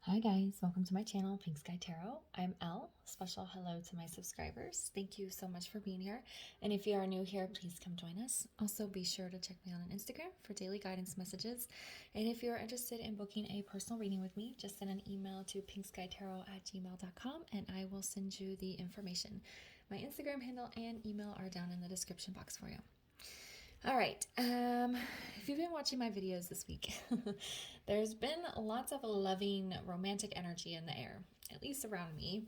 Hi guys, welcome to my channel, Pink Sky Tarot. I'm Elle. Special hello to my subscribers. Thank you so much for being here. And if you are new here, please come join us. Also, be sure to check me out on Instagram for daily guidance messages. And if you're interested in booking a personal reading with me, just send an email to pinkskytarot@gmail.com and I will send you the information. My Instagram handle and email are down in the description box for you. All right, if you've been watching my videos this week, there's been lots of loving romantic energy in the air, at least around me.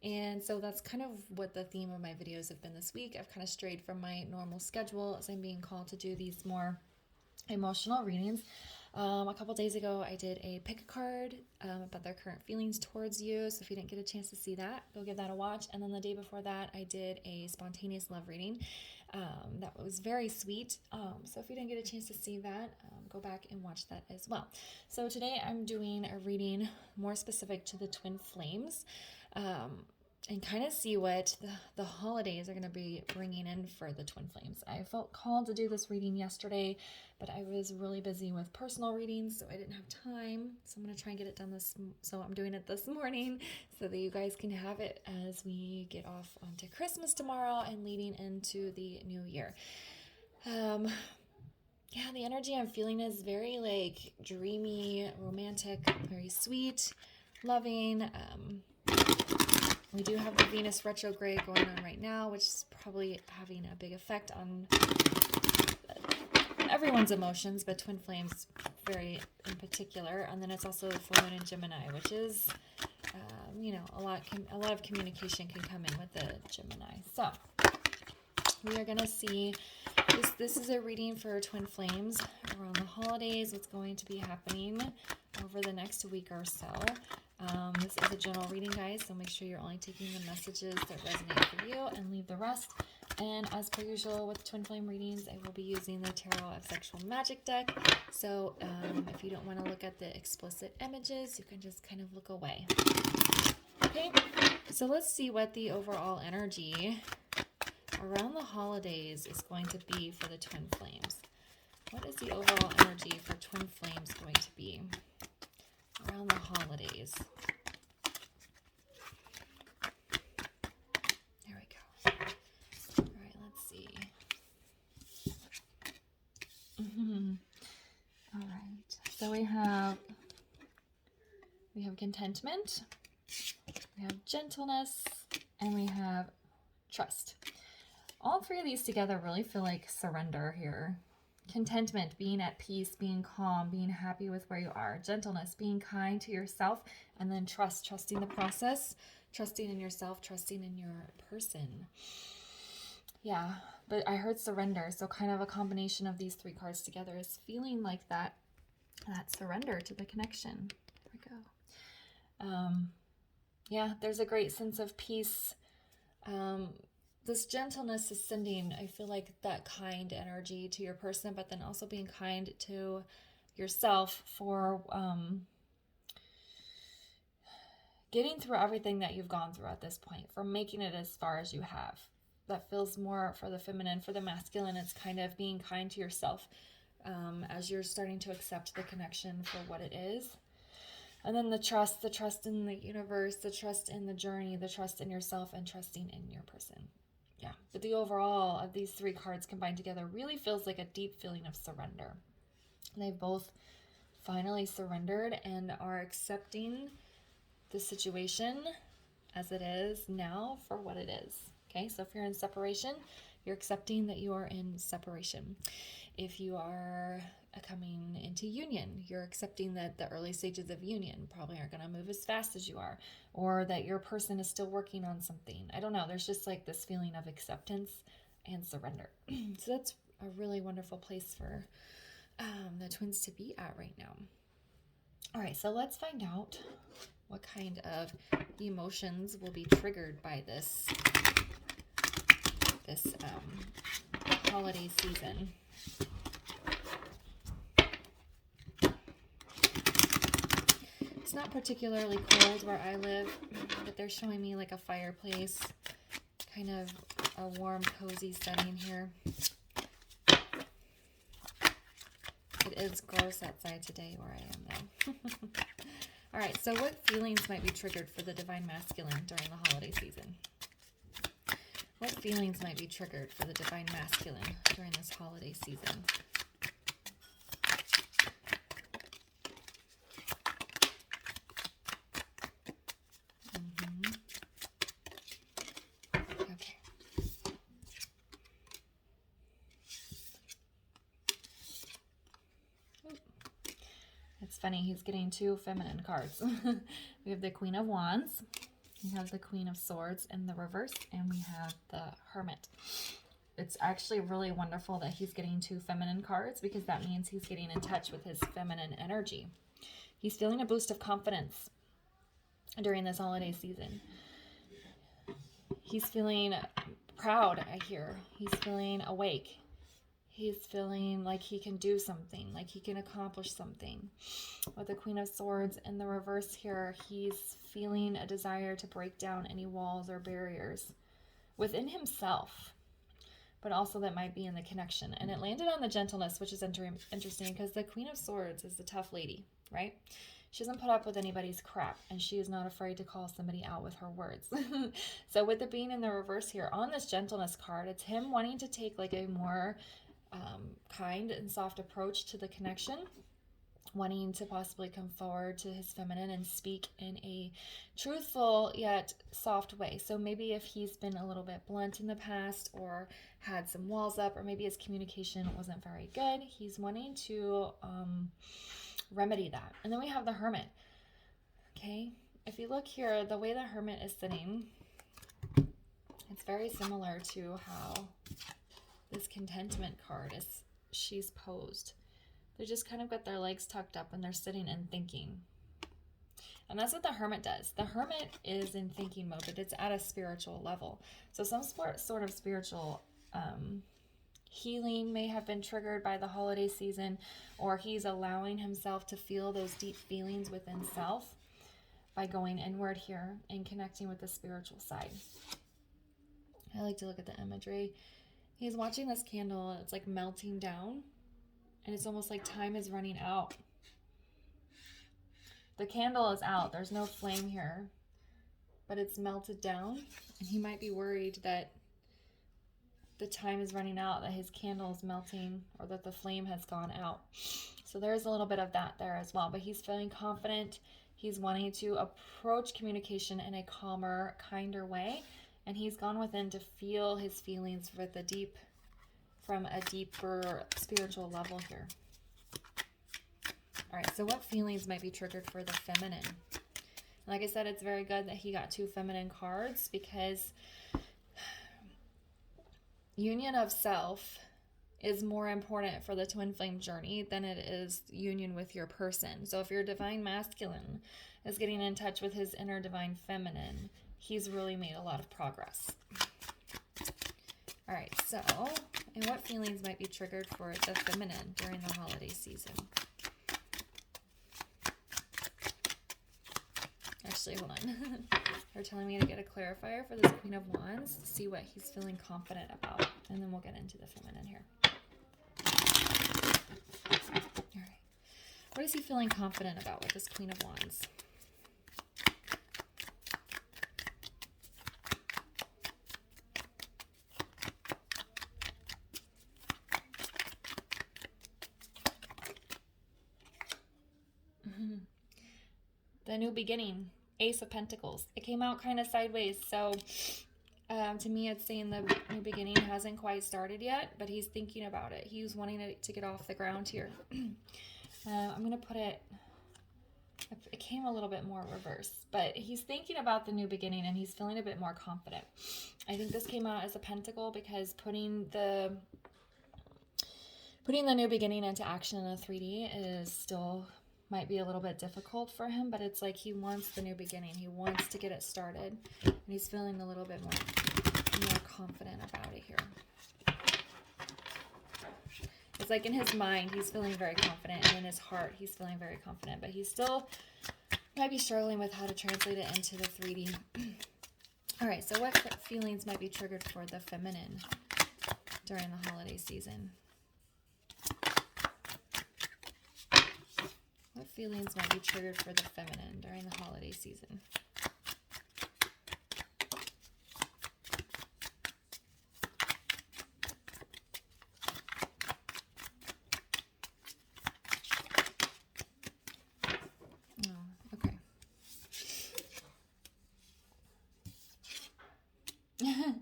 And so that's kind of what the theme of my videos have been this week. I've kind of strayed from my normal schedule as I'm being called to do these more emotional readings. A couple days ago, I did a pick a card about their current feelings towards you. So if you didn't get a chance to see that, go give that a watch. And then the day before that, I did a spontaneous love reading. That was very sweet. So if you didn't get a chance to see that, go back and watch that as well. So today I'm doing a reading more specific to the twin flames. And kind of see what the holidays are going to be bringing in for the twin flames. I felt called to do this reading yesterday, but I was really busy with personal readings, so I didn't have time. So I'm going to try and get it done so I'm doing it this morning so that you guys can have it as we get off onto Christmas tomorrow and leading into the new year. Yeah, the energy I'm feeling is very like dreamy, romantic, very sweet, loving. We do have the Venus retrograde going on right now, which is probably having a big effect on everyone's emotions, but twin flames very in particular. And then it's also full moon in Gemini, which is, a lot of communication can come in with the Gemini. So we are going to see, this is a reading for twin flames around the holidays, what's going to be happening over the next week or so. This is a general reading, guys, so make sure you're only taking the messages that resonate for you and leave the rest. And as per usual with twin flame readings, I will be using the Tarot of Sexual Magic deck. So if you don't want to look at the explicit images, you can just kind of look away. Okay, so let's see what the overall energy around the holidays is going to be for the twin flames. What is the overall energy for twin flames going to be around the holidays? There we go. All right, let's see. All right, so we have contentment, we have gentleness, and we have trust. All three of these together really feel like surrender here. Contentment, being at peace, being calm, being happy with where you are. Gentleness, being kind to yourself. And then trust, trusting the process, trusting in yourself, trusting in your person. Yeah, but I heard surrender. So kind of a combination of these three cards together is feeling like that surrender to the connection. There we go. Yeah, there's a great sense of peace. This gentleness is sending, I feel like, that kind energy to your person, but then also being kind to yourself for getting through everything that you've gone through at this point, for making it as far as you have. That feels more for the feminine. For the masculine, it's kind of being kind to yourself as you're starting to accept the connection for what it is. And then the trust in the universe, the trust in the journey, the trust in yourself, and trusting in your person. Yeah, but the overall of these three cards combined together really feels like a deep feeling of surrender. They've both finally surrendered and are accepting the situation as it is now for what it is. Okay, so if you're in separation, you're accepting that you are in separation. If you are coming into union, you're accepting that the early stages of union probably aren't going to move as fast as you are, or that your person is still working on something. I don't know. There's just like this feeling of acceptance and surrender. So that's a really wonderful place for the twins to be at right now. All right, so let's find out what kind of emotions will be triggered by this holiday season. It's not particularly cold where I live, but they're showing me like a fireplace, kind of a warm, cozy setting here. It is gross outside today where I am though. All right, so what feelings might be triggered for the divine masculine during the holiday season? What feelings might be triggered for the divine masculine during this holiday season? Okay. It's funny, he's getting two feminine cards. We have the Queen of Wands, we have the Queen of Swords in the reverse, and we have the Hermit. It's actually really wonderful that he's getting two feminine cards because that means he's getting in touch with his feminine energy. He's feeling a boost of confidence during this holiday season. He's feeling proud, I hear. He's feeling awake. He's feeling like he can do something, like he can accomplish something. With the Queen of Swords in the reverse here, he's feeling a desire to break down any walls or barriers within himself, but also that might be in the connection. And it landed on the gentleness, which is interesting because the Queen of Swords is the tough lady, right? She doesn't put up with anybody's crap, and she is not afraid to call somebody out with her words. So with it being in the reverse here, on this gentleness card, it's him wanting to take like a more kind and soft approach to the connection, wanting to possibly come forward to his feminine and speak in a truthful yet soft way. So maybe if he's been a little bit blunt in the past or had some walls up, or maybe his communication wasn't very good, he's wanting to remedy that. And then we have the Hermit. Okay, if you look here, the way the Hermit is sitting, it's very similar to how this Contentment card is, she's posed. They just kind of got their legs tucked up and they're sitting and thinking. And that's what the Hermit does. The Hermit is in thinking mode, but it's at a spiritual level. So some sort of spiritual healing may have been triggered by the holiday season, or he's allowing himself to feel those deep feelings within self by going inward here and connecting with the spiritual side. I like to look at the imagery. He's watching this candle, it's like melting down, and it's almost like time is running out. The candle is out, there's no flame here, but it's melted down, and he might be worried that the time is running out, that his candle is melting, or that the flame has gone out. So there's a little bit of that there as well, but he's feeling confident. He's wanting to approach communication in a calmer, kinder way. And he's gone within to feel his feelings from a deeper spiritual level here. All right, so what feelings might be triggered for the feminine? Like I said, it's very good that he got two feminine cards because union of self is more important for the twin flame journey than it is union with your person. So if your divine masculine is getting in touch with his inner divine feminine, he's really made a lot of progress. All right, so, and what feelings might be triggered for the feminine during the holiday season? Actually, hold on. They're telling me to get a clarifier for this Queen of Wands to see what he's feeling confident about, and then we'll get into the feminine here. All right. What is he feeling confident about with this Queen of Wands? The new beginning, Ace of Pentacles. It came out kind of sideways, so to me it's saying the new beginning hasn't quite started yet, but he's thinking about it. He's wanting it to get off the ground here. I'm going to put it came a little bit more reverse, but he's thinking about the new beginning and he's feeling a bit more confident. I think this came out as a pentacle because putting the new beginning into action in a 3D is still might be a little bit difficult for him, but it's like he wants the new beginning. He wants to get it started, and he's feeling a little bit more confident about it here. It's like in his mind, he's feeling very confident, and in his heart, he's feeling very confident, but he still might be struggling with how to translate it into the 3D. All right, so what feelings might be triggered for the feminine during the holiday season? What feelings might be triggered for the feminine during the holiday season? Oh, okay.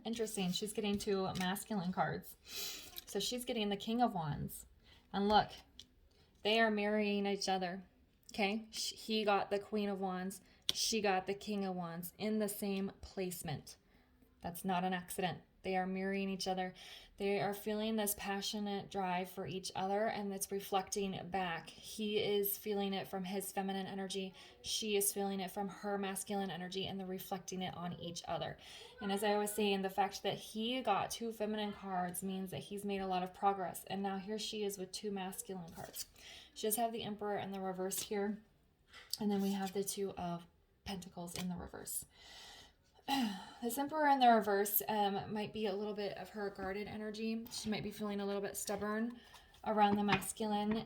Interesting. She's getting 2 masculine cards. So she's getting the King of Wands. And look, they are marrying each other. Okay? He got the Queen of Wands. She got the King of Wands in the same placement. That's not an accident. They are mirroring each other. They are feeling this passionate drive for each other, and it's reflecting back. He is feeling it from his feminine energy. She is feeling it from her masculine energy, and they're reflecting it on each other. And as I was saying, the fact that he got 2 feminine cards means that he's made a lot of progress. And now here she is with 2 masculine cards. She does have the Emperor in the reverse here. And then we have the 2 of Pentacles in the reverse. This Emperor in the reverse might be a little bit of her guarded energy. She might be feeling a little bit stubborn around the masculine.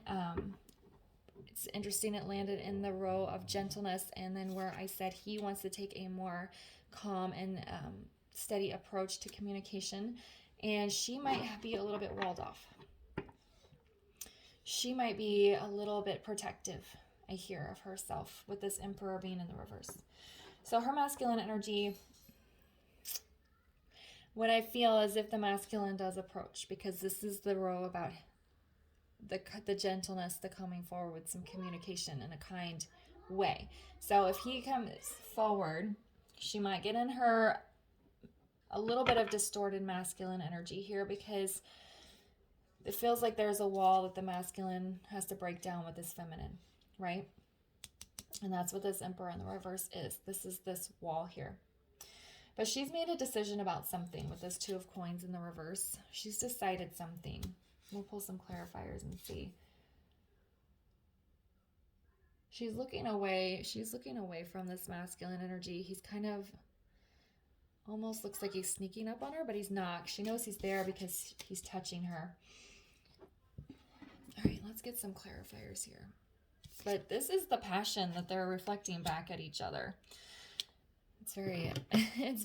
It's interesting it landed in the row of gentleness, and then where I said he wants to take a more calm and steady approach to communication, and she might be a little bit walled off. She might be a little bit protective, I hear, of herself with this Emperor being in the reverse. So her masculine energy, what I feel is if the masculine does approach, because this is the row about the gentleness, the coming forward with some communication in a kind way. So if he comes forward, she might get in her a little bit of distorted masculine energy here, because it feels like there's a wall that the masculine has to break down with this feminine, right? And that's what this Emperor in the reverse is. This is this wall here. But she's made a decision about something with this 2 of Coins in the reverse. She's decided something. We'll pull some clarifiers and see. She's looking away. She's looking away from this masculine energy. He's kind of almost looks like he's sneaking up on her, but he's not. She knows he's there because he's touching her. All right, let's get some clarifiers here. But this is the passion that they're reflecting back at each other. It's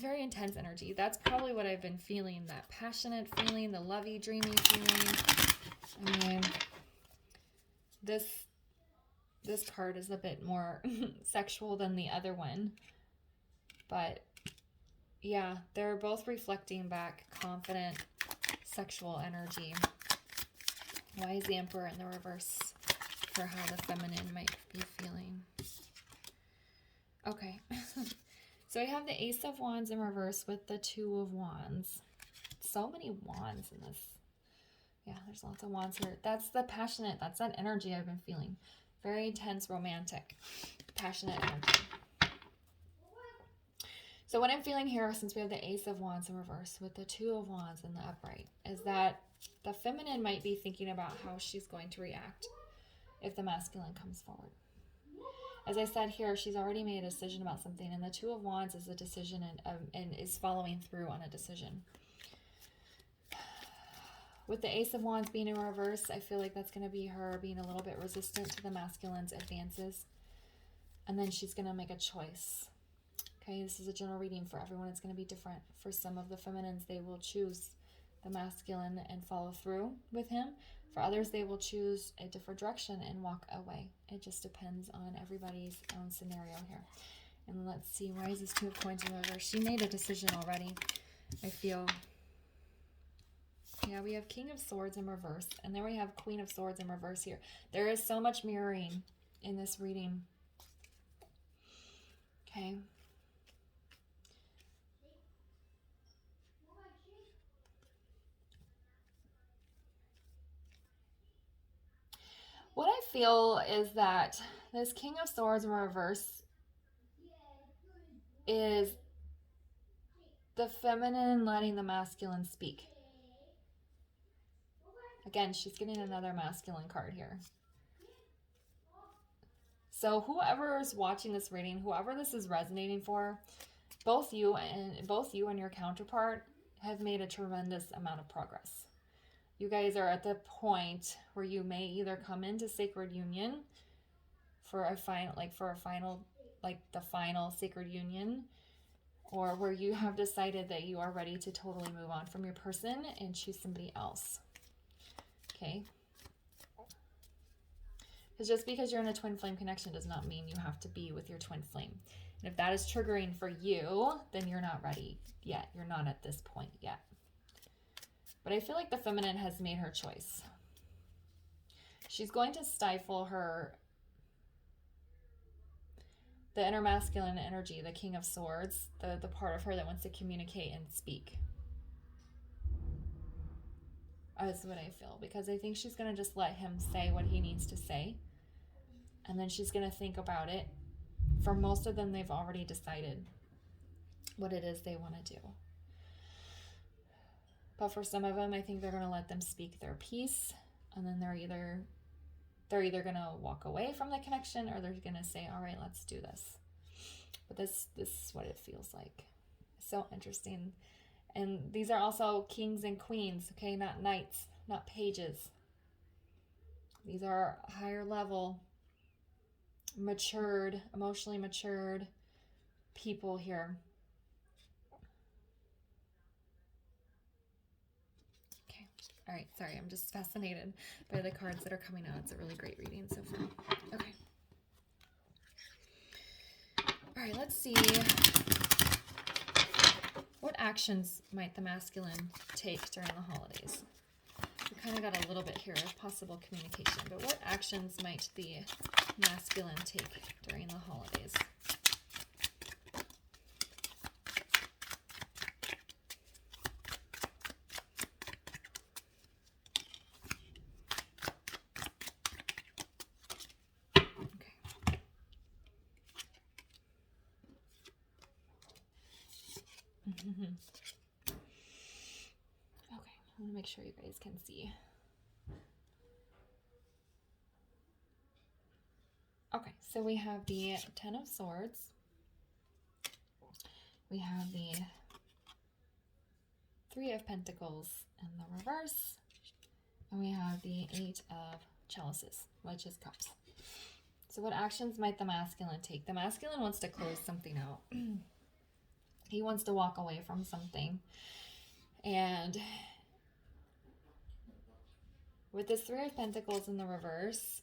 very intense energy. That's probably what I've been feeling, that passionate feeling, the lovey, dreamy feeling. I mean, this card is a bit more sexual than the other one. But yeah, they're both reflecting back confident, sexual energy. Why is the Emperor in the reverse for how the feminine might be feeling? Okay. So I have the Ace of Wands in reverse with the 2 of Wands. So many wands in this. Yeah, there's lots of wands here. That's the passionate, that's that energy I've been feeling. Very intense, romantic, passionate energy. So what I'm feeling here, since we have the Ace of Wands in reverse with the 2 of Wands in the upright, is that the feminine might be thinking about how she's going to react if the masculine comes forward. As I said here, she's already made a decision about something, and the 2 of Wands is a decision and is following through on a decision. With the Ace of Wands being in reverse, I feel like that's going to be her being a little bit resistant to the masculine's advances, and then she's going to make a choice. Okay, this is a general reading for everyone. It's going to be different. For some of the feminines, they will choose the masculine and follow through with him. For others, they will choose a different direction and walk away. It just depends on everybody's own scenario here. And let's see, why is this 2 of Coins in reverse? She made a decision already, I feel. Yeah, we have King of Swords in reverse, and then we have Queen of Swords in reverse here. There is so much mirroring in this reading. Okay. What I feel is that this King of Swords in reverse is the feminine letting the masculine speak. Again, she's getting another masculine card here. So whoever is watching this reading, whoever this is resonating for, both you and your counterpart have made a tremendous amount of progress. You guys are at the point where you may either come into sacred union for a final, like the final sacred union, or where you have decided that you are ready to totally move on from your person and choose somebody else. Okay. Because just because you're in a twin flame connection does not mean you have to be with your twin flame. And if that is triggering for you, then you're not ready yet. You're not at this point yet. But I feel like the feminine has made her choice. She's going to stifle the inner masculine energy, the King of Swords, the part of her that wants to communicate and speak. That's what I feel. Because I think she's going to just let him say what he needs to say. And then she's going to think about it. For most of them, they've already decided what it is they want to do. But for some of them, I think they're going to let them speak their piece. And then they're either going to walk away from the connection, or they're going to say, all right, let's do this. But this is what it feels like. So interesting. And these are also kings and queens, okay? Not knights, not pages. These are higher level, matured, emotionally matured people here. Okay. All right. Sorry. I'm just fascinated by the cards that are coming out. It's a really great reading so far. Okay. All right. Let's see. What actions might the masculine take during the holidays? We kind of got a little bit here of possible communication, but what actions might the masculine take during the holidays? Okay. Okay, I want to make sure you guys can see. Okay, so we have the Ten of Swords. We have the Three of Pentacles in the reverse. And we have the Eight of Chalices, which is Cups. So what actions might the masculine take? The masculine wants to close something out. He wants to walk away from something. And with this Three of Pentacles in the reverse,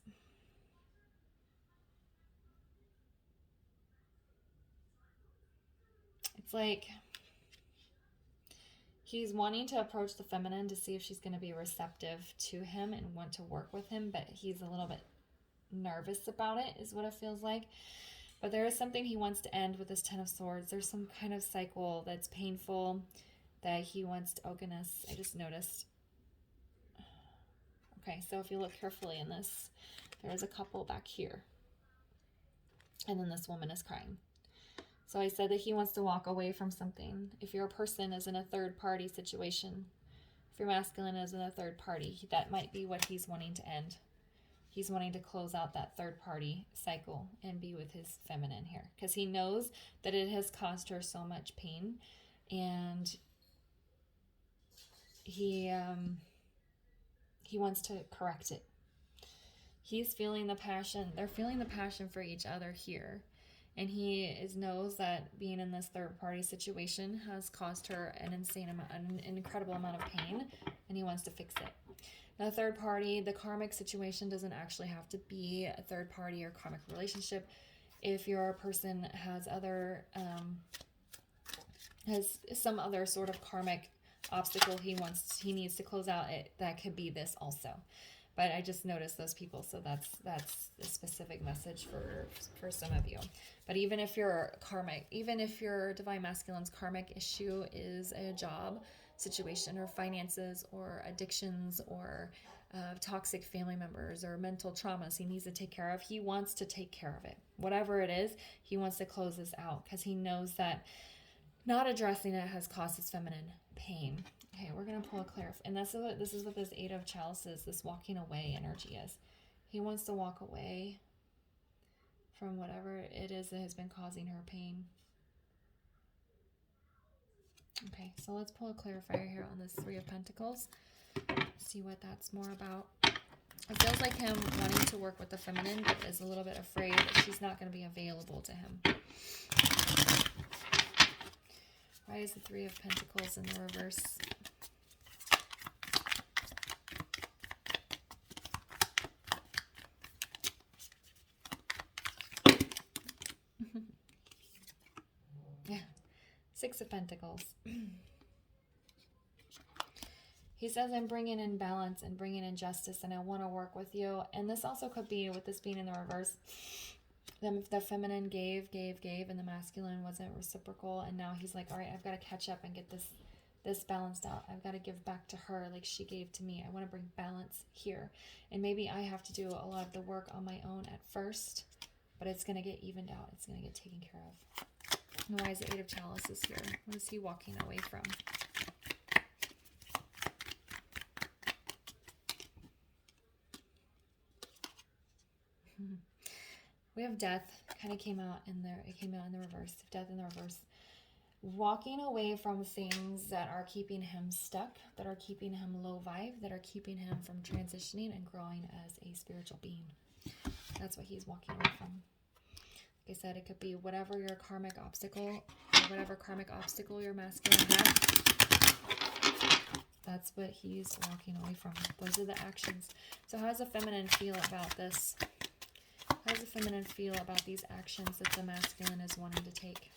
it's like he's wanting to approach the feminine to see if she's going to be receptive to him and want to work with him, but he's a little bit nervous about it, is what it feels like. But there is something he wants to end with this Ten of Swords. There's some kind of cycle that's painful that he wants to... Oh, goodness. I just noticed. Okay, so if you look carefully in this, there is a couple back here. And then this woman is crying. So I said that he wants to walk away from something. If your person is in a third-party situation, if your masculine is in a third party, that might be what he's wanting to end. He's wanting to close out that third-party cycle and be with his feminine here. Because he knows that it has caused her so much pain. And he wants to correct it. He's feeling the passion. They're feeling the passion for each other here. And he knows that being in this third-party situation has caused her an incredible amount of pain. And he wants to fix it. The third party, the karmic situation doesn't actually have to be a third party or karmic relationship. If your person has some other sort of karmic obstacle he needs to close out, that could be this also. But I just noticed those people, so that's a specific message for some of you. But even if your divine masculine's karmic issue is a job situation or finances or addictions or toxic family members or mental traumas he needs to take care of, he wants to take care of it. Whatever it is, he wants to close this out because he knows that not addressing it has caused his feminine pain. Okay, we're going to pull a clarify. And this is what this Eight of Chalices, this walking away energy is. He wants to walk away from whatever it is that has been causing her pain. Okay, so let's pull a clarifier here on this Three of Pentacles. See what that's more about. It feels like him wanting to work with the feminine, but is a little bit afraid that she's not going to be available to him. Why is the Three of Pentacles in the reverse? Yeah, Six of Pentacles. He says, I'm bringing in balance and bringing in justice, and I want to work with you. And this also could be, with this being in the reverse, the feminine gave, and the masculine wasn't reciprocal. And now he's like, all right, I've got to catch up and get this balanced out. I've got to give back to her like she gave to me. I want to bring balance here. And maybe I have to do a lot of the work on my own at first, but it's going to get evened out. It's going to get taken care of. And why is the Eight of Chalices here? What is he walking away from? We have Death. Kind of came out in there. It came out in the reverse. Death in the reverse. Walking away from things that are keeping him stuck, that are keeping him low vibe, that are keeping him from transitioning and growing as a spiritual being. That's what he's walking away from. Like I said, it could be whatever your karmic obstacle, or whatever karmic obstacle your masculine has. That's what he's walking away from. Those are the actions. So how does the feminine feel about this? How does the feminine feel about these actions that the masculine is wanting to take?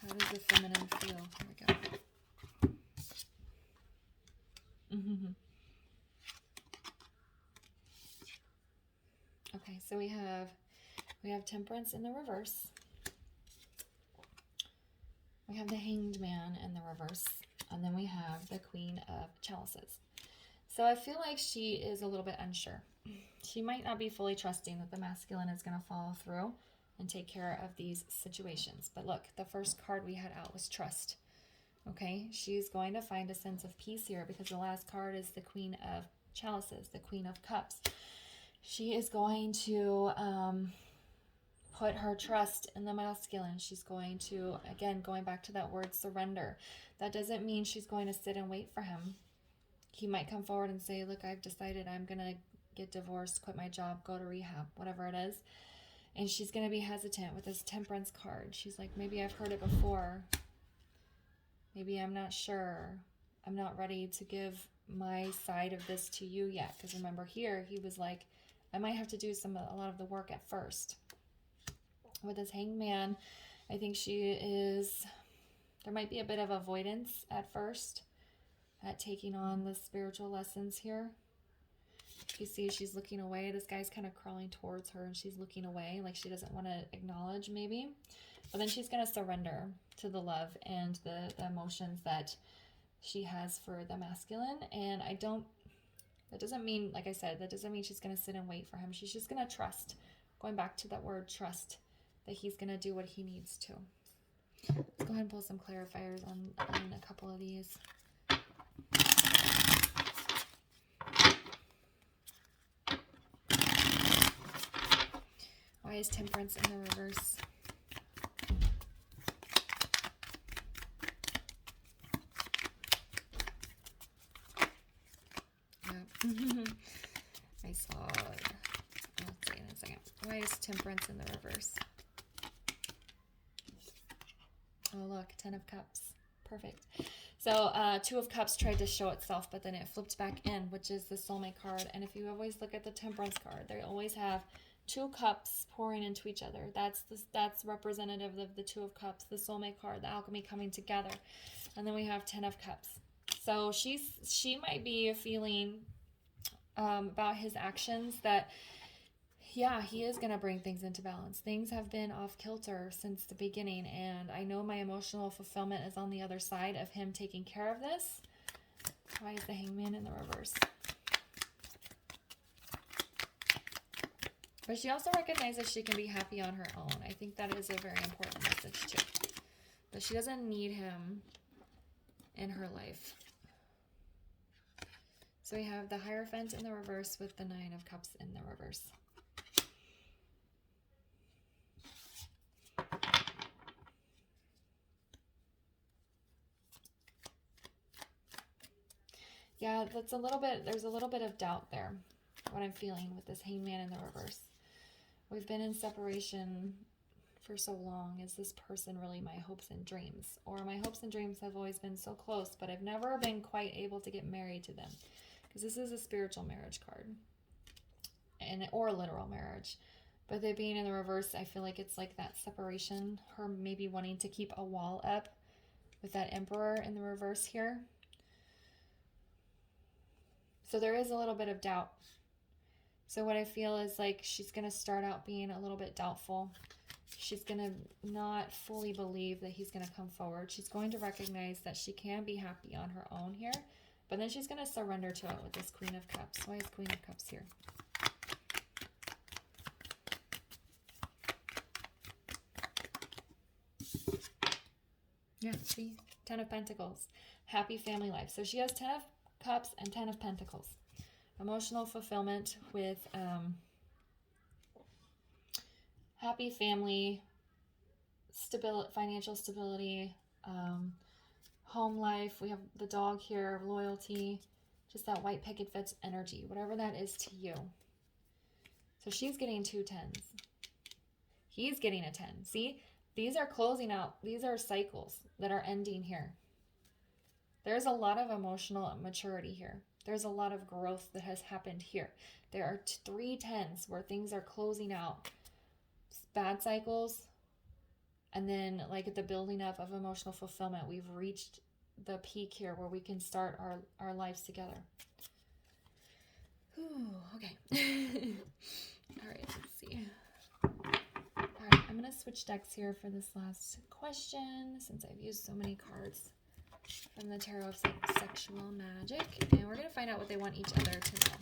How does the feminine feel? Here we go. Okay, so we have Temperance in the reverse. We have the Hanged Man in the reverse. And then we have the Queen of Chalices. So I feel like she is a little bit unsure. She might not be fully trusting that the masculine is going to follow through and take care of these situations. But look, the first card we had out was trust. Okay, she's going to find a sense of peace here because the last card is the Queen of Chalices, the Queen of Cups. She is going to put her trust in the masculine. She's going to, again, going back to that word surrender. That doesn't mean she's going to sit and wait for him. He might come forward and say, look, I've decided I'm going to get divorced, quit my job, go to rehab, whatever it is. And she's going to be hesitant with this Temperance card. She's like, maybe I've heard it before. Maybe I'm not sure. I'm not ready to give my side of this to you yet. Because remember here, he was like, I might have to do a lot of the work at first. With this Hanged Man, I think there might be a bit of avoidance at first at taking on the spiritual lessons here. You see she's looking away. This guy's kind of crawling towards her and she's looking away like she doesn't want to acknowledge maybe. But then she's going to surrender to the love and the emotions that she has for the masculine. And that doesn't mean, like I said, that doesn't mean she's going to sit and wait for him. She's just going to trust. Going back to that word trust, that he's going to do what he needs to. Let's go ahead and pull some clarifiers on a couple of these. Why is Temperance in the reverse? I saw it. I'll say in a second. Why is Temperance in the reverse? Oh, look, Ten of Cups. Perfect. So, Two of Cups tried to show itself, but then it flipped back in, which is the Soulmate card. And if you always look at the Temperance card, they always have two cups pouring into each other. That's representative of the Two of Cups, the Soulmate card, the alchemy coming together. And then we have Ten of Cups. So she might be feeling about his actions that, yeah, he is going to bring things into balance. Things have been off kilter since the beginning, and I know my emotional fulfillment is on the other side of him taking care of this. Why is the Hangman in the reverse? But she also recognizes she can be happy on her own. I think that is a very important message too. That she doesn't need him in her life. So we have the Hierophant in the reverse with the Nine of Cups in the reverse. Yeah, that's a little bit, there's a little bit of doubt there, what I'm feeling with this Hangman in the reverse. We've been in separation for so long. Is this person really my hopes and dreams? Or my hopes and dreams have always been so close, but I've never been quite able to get married to them. Because this is a spiritual marriage card. Or a literal marriage. But they being in the reverse, I feel like it's like that separation. Her maybe wanting to keep a wall up with that Emperor in the reverse here. So there is a little bit of doubt. So what I feel is like she's going to start out being a little bit doubtful. She's going to not fully believe that he's going to come forward. She's going to recognize that she can be happy on her own here. But then she's going to surrender to it with this Queen of Cups. Why is Queen of Cups here? Yeah, see? 10 of Pentacles. Happy family life. So she has 10 of Cups and 10 of Pentacles. Emotional fulfillment with happy family, financial stability, home life. We have the dog here, loyalty, just that white picket fence energy, whatever that is to you. So she's getting 2 10s. He's getting a 10. See, these are closing out. These are cycles that are ending here. There's a lot of emotional maturity here. There's a lot of growth that has happened here. There are 3 10s where things are closing out. Bad cycles. And then like at the building up of emotional fulfillment, we've reached the peak here where we can start our lives together. Ooh, okay. All right, let's see. All right, I'm going to switch decks here for this last question since I've used so many cards from the Tarot of Sexual Magic. And we're going to find out what they want each other to know.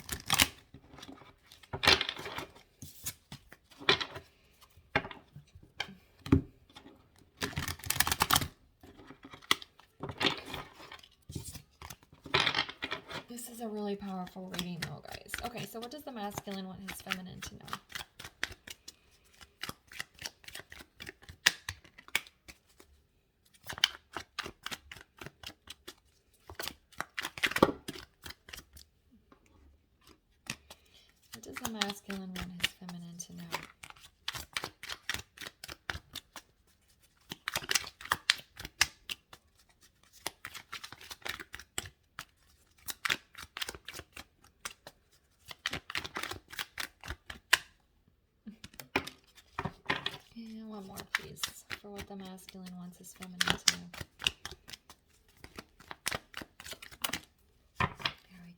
This is a really powerful reading though, guys. Okay, so what does the masculine want his feminine to know? What does the masculine want his feminine to know? And one more, please, for what the masculine wants his feminine to know. There we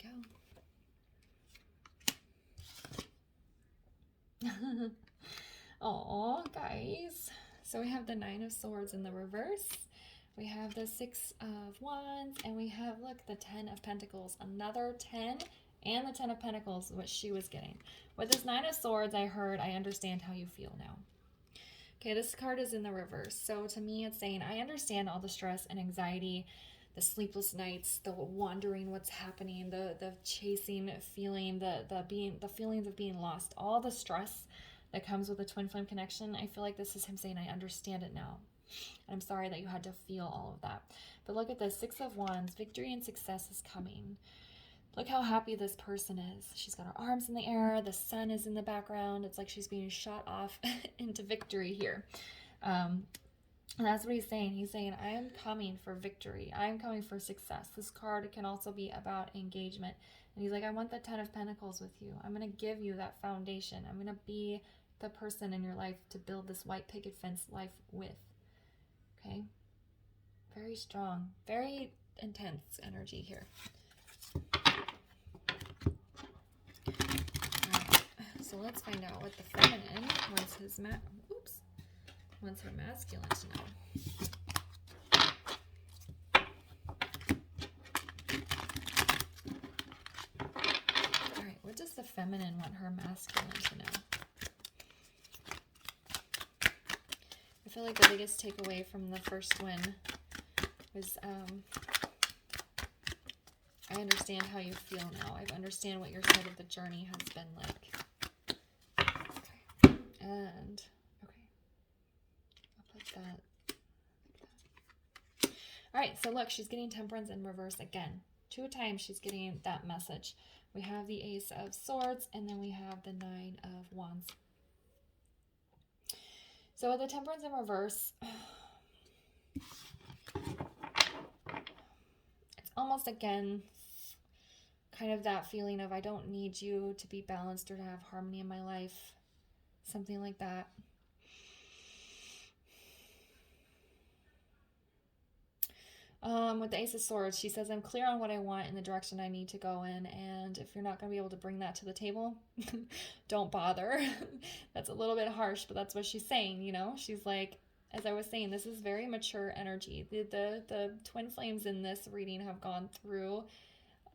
go. Oh, guys. So we have the 9 of Swords in the reverse. We have the 6 of Wands. And we have, look, the 10 of Pentacles. Another 10 and the 10 of Pentacles, which she was getting. With this 9 of Swords, I heard, I understand how you feel now. Okay, this card is in the reverse. So to me, it's saying, I understand all the stress and anxiety, the sleepless nights, the wondering what's happening, the chasing feeling, the feelings of being lost, all the stress that comes with a twin flame connection. I feel like this is him saying, I understand it now. And I'm sorry that you had to feel all of that. But look at this, 6 of Wands, victory and success is coming. Look how happy this person is. She's got her arms in the air. The sun is in the background. It's like she's being shot off into victory here. And that's what he's saying. He's saying, I am coming for victory. I am coming for success. This card can also be about engagement. And he's like, I want the 10 of Pentacles with you. I'm going to give you that foundation. I'm going to be the person in your life to build this white picket fence life with. Okay? Very strong. Very intense energy here. So let's find out what the feminine wants wants her masculine to know. All right, what does the feminine want her masculine to know? I feel like the biggest takeaway from the first one was I I understand how you feel now. I understand what your side of the journey has been like. Okay. And, okay. I'll put that. All right, so look, she's getting Temperance in reverse again. 2 times she's getting that message. We have the Ace of Swords, and then we have the 9 of Wands. So with the Temperance in reverse, it's almost again kind of that feeling of I don't need you to be balanced or to have harmony in my life. Something like that. With the Ace of Swords, she says, I'm clear on what I want and the direction I need to go in. And if you're not going to be able to bring that to the table, don't bother. That's a little bit harsh, but that's what she's saying, you know? She's like, as I was saying, this is very mature energy. The twin flames in this reading have gone through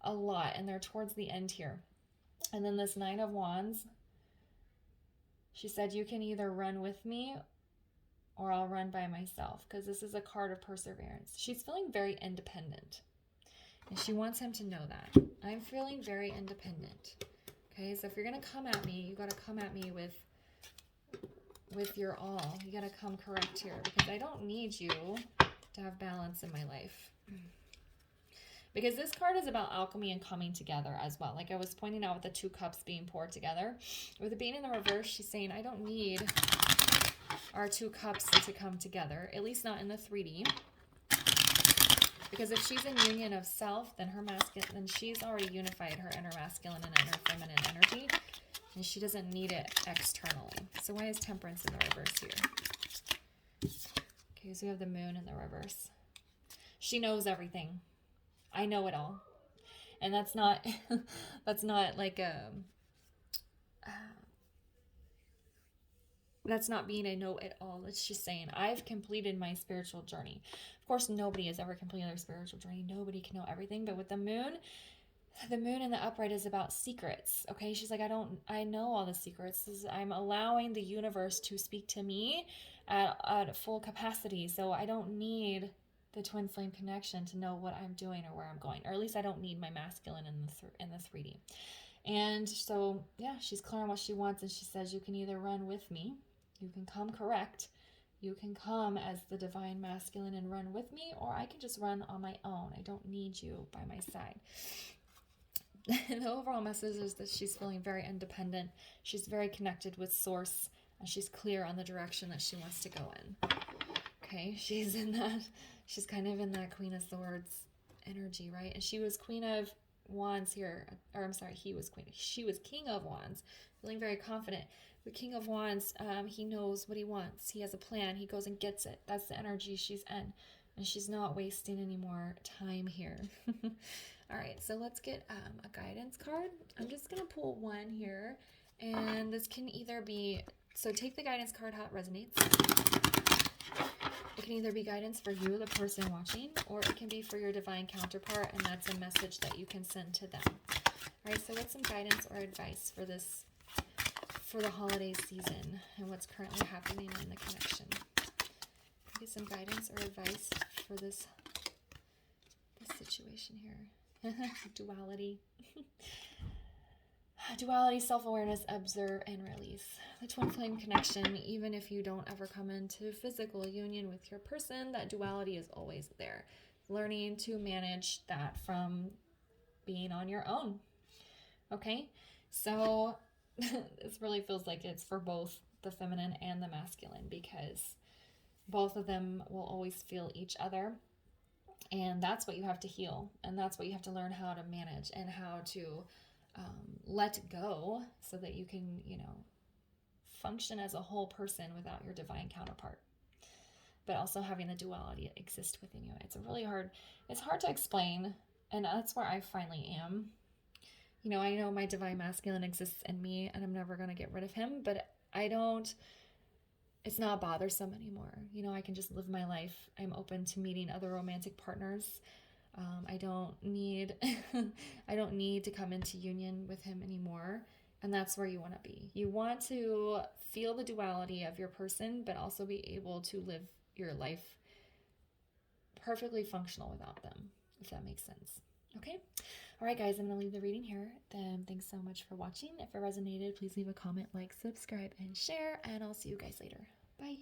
a lot, and they're towards the end here. And then this 9 of Wands, she said, you can either run with me or I'll run by myself, because this is a card of perseverance. She's feeling very independent, and she wants him to know that. I'm feeling very independent. Okay, so if you're going to come at me, you got to come at me with your all. You got to come correct here, because I don't need you to have balance in my life. Because this card is about alchemy and coming together as well. Like I was pointing out with the 2 cups being poured together. With it being in the reverse, she's saying, I don't need our 2 cups to come together, at least not in the 3D. Because if she's in union of self, then her masculine, then she's already unified her inner masculine and inner feminine energy, and she doesn't need it externally. So why is Temperance in the reverse here? Okay, so we have the Moon in the reverse. She knows everything. I know it all. And that's not that's not like that's not being a know-it-all. It's just saying, I've completed my spiritual journey. Of course, nobody has ever completed their spiritual journey. Nobody can know everything. But with the moon in the upright is about secrets. Okay, she's like, I know all the secrets. I'm allowing the universe to speak to me at full capacity. So I don't need the twin flame connection to know what I'm doing or where I'm going. Or at least I don't need my masculine in the 3D. And so, yeah, she's clear on what she wants. And she says, you can either run with me. You can come correct. You can come as the divine masculine and run with me, or I can just run on my own. I don't need you by my side. And the overall message is that she's feeling very independent. She's very connected with source, and she's clear on the direction that she wants to go in. Okay, she's kind of in that Queen of Swords energy, right? And she was Queen of Wands here, or I'm sorry, she was King of Wands, feeling very confident. The King of Wands, he knows what he wants. He has a plan. He goes and gets it. That's the energy she's in. And she's not wasting any more time here. All right, so let's get a guidance card. I'm just going to pull one here. And this can either be, so take the guidance card how it resonates. It can either be guidance for you, the person watching, or it can be for your divine counterpart, and that's a message that you can send to them. All right, so what's some guidance or advice for this, for the holiday season and what's currently happening in the connection? Get some guidance or advice for this situation here. Duality. Duality, self-awareness, observe, and release. The twin flame connection, even if you don't ever come into physical union with your person, that duality is always there. Learning to manage that from being on your own. Okay? So this really feels like it's for both the feminine and the masculine, because both of them will always feel each other. And that's what you have to heal. And that's what you have to learn how to manage and how to let go, so that you can, function as a whole person without your divine counterpart, but also having the duality exist within you. It's hard to explain, and that's where I finally am. I know my divine masculine exists in me, and I'm never going to get rid of him, but it's not bothersome anymore. I can just live my life. I'm open to meeting other romantic partners. I don't need to come into union with him anymore. And that's where you want to be. You want to feel the duality of your person, but also be able to live your life perfectly functional without them, if that makes sense. Okay? All right, guys, I'm going to leave the reading here. Thanks so much for watching. If it resonated, please leave a comment, like, subscribe, and share, and I'll see you guys later. Bye.